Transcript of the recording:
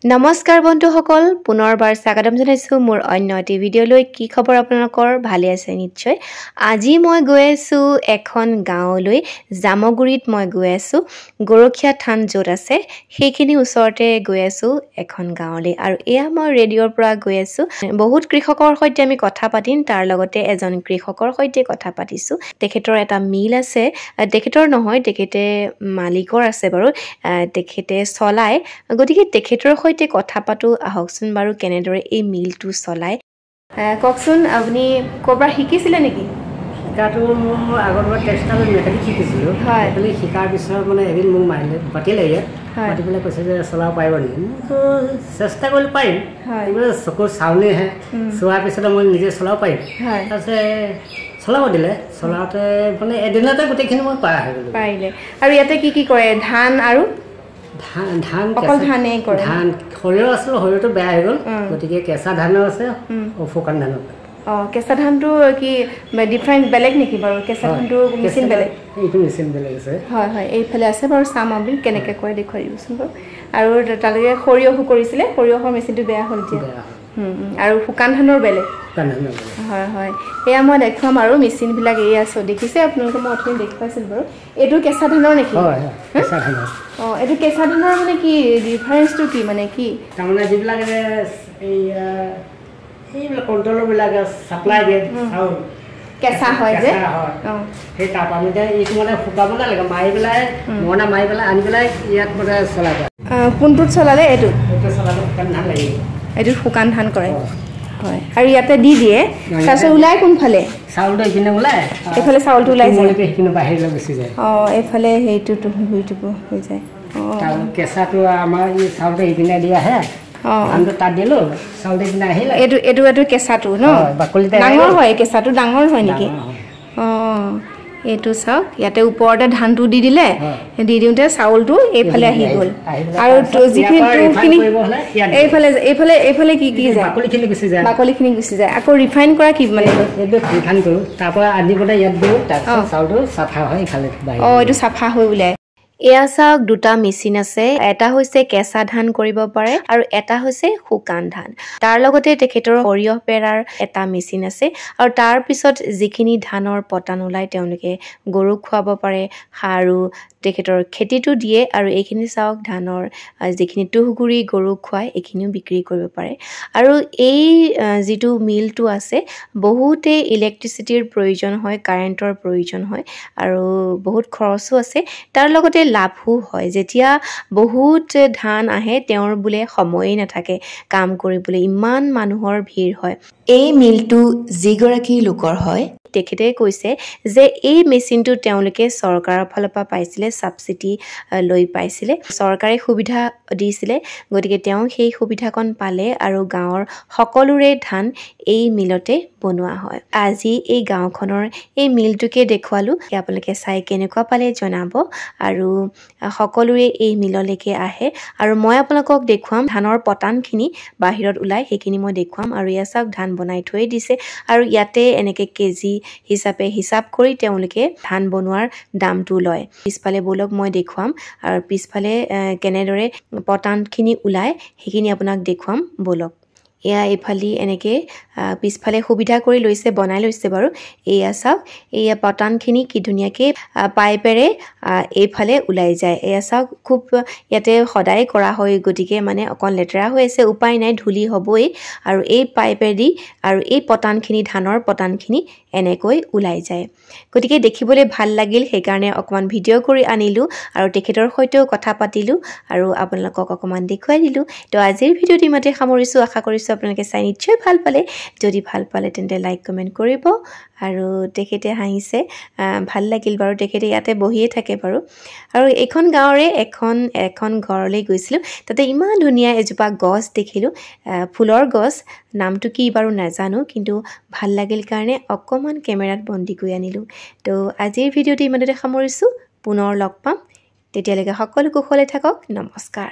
নমস্কাৰ বন্ধুসকল পুনৰবাৰ স্বাগতম জনাইছো মোৰ অন্য এটি ভিডিঅ'লৈ কি খবৰ আপোনালোকৰ ভালে আছে নিশ্চয় আজি মই গৈ আছো এখন গাঁৱলৈ জামগুৰিত মই গৈ আছো গৰখীয়া থান য'ত আছে সেইখিনি ওচৰতে গৈ আছো এখন গাঁৱলৈ আৰু এয়া মই ৰেডিঅ'ৰ পৰা গৈ আছো বহুত কৃষকৰ সৈতে আমি কথা পাতিম তাৰ লগতে এজন কৃষকৰ সৈতে কথা পাতিছো তেখেতৰ এটা মিল আছে তেখেতৰ নহয় তেখেতে মালিকৰ আছে বাৰু তেখেতে চলায় গতিকে তেখেতৰ সৈতে কথা পাতো আহকচোন বাৰু কেনেদৰে এই মিলটো চলায় কওকচোন আপুনি ক'ৰবাৰ শিকিছিলে নেকি শিকাটো মোৰ আগৰবাৰ টেক্সটাইল মেকানিক শিকিছিলোঁ মেকানিক শিকাৰ পিছত মানে এদিন মোক মাতিলে ইয়াত মাতি পেলাই কৈছে যে চলাব পাৰিব নেকি মইতো চেষ্টা কৰিলে পাৰিম চকুৰ চাউনিহে চোৱাৰ পিছতে মই নিজে চলাব পাৰিম তাৰপিছত চলাব দিলে চলাওঁতে মানে এদিনতে গোটেইখিনি মই পাৰ হৈ গ'লোঁ পাৰিলে আৰু ইয়াতে কি কি কৰে ধান আৰু ধান অকল ধানে কৰে ধান সৰিয়হ আছিল সৰিয়হটো বেয়া হৈ গ'ল গতিকে কেঁচা ধানো আছে শুকান ধানো কেঁচা ধানটো কি ডিফাৰেণ্ট বেলেগ নেকি বাৰু কেঁচা ধানটো মেচিন বেলেগ এইটো মেচিন বেলেগ আছে হয় হয় এইফালে আছে বাৰু চাম আপুনি কেনেকৈ কৰে দেখুৱাই দিবচোন বাৰু আৰু তালৈকে সৰিয়হো কৰিছিলে সৰিয়হৰ মেচিনটো বেয়া হ'ল এতিয়া আৰু শুকান ধানৰ বেলেগ হয় হয় এয়া মই দেখুৱাম আৰু মেচিনবিলাক এই আছে দেখিছে আপোনালোকে মই অথনি দেখি পাইছিলোঁ বাৰু এইটো কেঁচা ধানৰ নেকি কেঁচা ধানৰ এইটো কেঁচা ধানৰ মানে কি ডিফাৰেঞ্চটো কি মানে কি তাৰমানে যিবিলাক এইবিলাক কণ্ট্ৰলৰবিলাক ছাপ্লাই দিয়ে চাউল কেঁচা হয় যে সেই তাৰপৰা আমি এইটো মানে শুকাব নালাগে মাৰি পেলাই মৰণা মাৰি পেলাই আনি পেলাই ইয়াত মানে চলাব কোনটোত চলালে এইটো চলালে শুকান ধান লাগিব এইটোত শুকান ধান কৰে হয় আৰু ইয়াতে দি দিয়ে তাৰপিছত ওলাই কোনফালে চাউলটো এইপিনে ওলাই এইফালে চাউলটো ওলাই যায় সেইখিনি বাহিৰলৈ গুচি যায় এইফালে সেইটোতো হৈ যায় কেঁচাটো আমাৰ এই চাউলটো এইপিনে দি আহে ধানটো তাত দিলোঁ চাউলটো এইপিনে আহিলে এইটো কেঁচাটো ন ডাঙৰ হয় কেঁচাটো ডাঙৰ হয় নেকি এইটো চাওক ইয়াতে ওপৰতে ধানটো দি দিলে দি দিওঁতে চাউলটো এইফালে আহি গ'ল আৰু যিখিনি এইফালে কি কি যায় বাকলিখিনি গুচি যায় আকৌ ৰিফাইন কৰা কি মানে ৰিফাইন কৰোঁ তাৰপৰা আনি পেলাই ইয়াত দিওঁ তাৰপিছত চাউলটো চাফা হয় ইফালে এইটো চাফা হৈ ওলায় এয়া চাওক দুটা মেচিন আছে এটা হৈছে কেঁচা ধান কৰিব পাৰে আৰু এটা হৈছে শুকান ধান তাৰ লগতে তেখেতৰ সৰিয়হ পেৰাৰ এটা মেচিন আছে আৰু তাৰ পিছত যিখিনি ধানৰ পতান ওলায় তেওঁলোকে গৰুক খুৱাব পাৰে আৰু তেখেতৰ খেতিটো দিয়ে আৰু এইখিনি চাওক ধানৰ যিখিনি তুঁহগুৰি গৰুক খুৱায় এইখিনিও বিক্ৰী কৰিব পাৰে আৰু এই যিটো মিলটো আছে বহুতেই ইলেক্ট্ৰিচিটিৰ প্ৰয়োজন হয় কাৰেণ্টৰ প্ৰয়োজন হয় আৰু বহুত খৰচো আছে তাৰ লগতে লাভো হয় যেতিয়া বহুত ধান আহে তেওঁৰ বোলে সময়েই নাথাকে কাম কৰিবলৈ ইমান মানুহৰ ভিৰ হয় এই মিলটো যিগৰাকী লোকৰ হয় তেখেতে কৈছে যে এই মেচিনটো তেওঁলোকে চৰকাৰৰ ফালৰ পৰা পাইছিলে ছাবচিডি লৈ পাইছিলে চৰকাৰে সুবিধা দিছিলে গতিকে তেওঁ সেই সুবিধাকণ পালে আৰু গাঁৱৰ সকলোৰে ধান এই মিলতে বনোৱা হয় আজি এই গাঁওখনৰ এই মিলটোকে দেখুৱালোঁ আপোনালোকে চাই কেনেকুৱা পালে জনাব আৰু সকলোৰে এই মিললৈকে আহে আৰু মই আপোনালোকক দেখুৱাম ধানৰ পতানখিনি বাহিৰত ওলাই সেইখিনি মই দেখুৱাম আৰু ইয়াত চাওক ধান বনাই থৈ দিছে আৰু ইয়াতে এনেকৈ কেজি হিচাপে হিচাপ কৰি তেওঁলোকে ধান বনোৱাৰ দামটো লয় পিছফালে বলক মই দেখুৱাম আৰু পিছফালে কেনেদৰে পতানখিনি ওলায় সেইখিনি আপোনাক দেখুৱাম বলক এয়া এইফালে এনেকৈ পিছফালে সুবিধা কৰি লৈছে বনাই লৈছে বাৰু এয়া চাওক এয়া পতানখিনি কি ধুনীয়াকৈ পাইপেৰে এইফালে ওলাই যায় এয়া চাওক খুব ইয়াতে সদায় কৰা হয় গতিকে মানে অকণ লেতেৰা হৈ আছে উপায় নাই ধূলি হ'বই আৰু এই পাইপেদি আৰু এই পতানখিনি ধানৰ পতানখিনি এনেকৈ ওলাই যায় গতিকে দেখিবলৈ ভাল লাগিল সেইকাৰণে অকণমান ভিডিঅ' কৰি আনিলোঁ আৰু তেখেতৰ সৈতেও কথা পাতিলোঁ আৰু আপোনালোকক অকণমান দেখুৱাই দিলোঁ তো আজিৰ ভিডিঅ'টো ইমানতে সামৰিছোঁ আশা কৰিছোঁ আপোনালোকে চাই নিশ্চয় ভাল পালে যদি ভাল পালে তেন্তে লাইক কমেণ্ট কৰিব আৰু তেখেতে হাঁহিছে ভাল লাগিল বাৰু তেখেতে ইয়াতে বহিয়ে থাকে বাৰু আৰু এইখন গাঁৱৰে এখন ঘৰলৈ গৈছিলোঁ তাতে ইমান ধুনীয়া এজোপা গছ দেখিলোঁ ফুলৰ গছ নামটো কি বাৰু নাজানো কিন্তু ভাল লাগিল কাৰণে অকণমান কেমেৰাত বন্দী কৰি আনিলোঁ তো আজিৰ ভিডিঅ'টো ইমানতে সামৰিছোঁ পুনৰ লগ পাম তেতিয়ালৈকে সকলো কুশলে থাকক নমস্কাৰ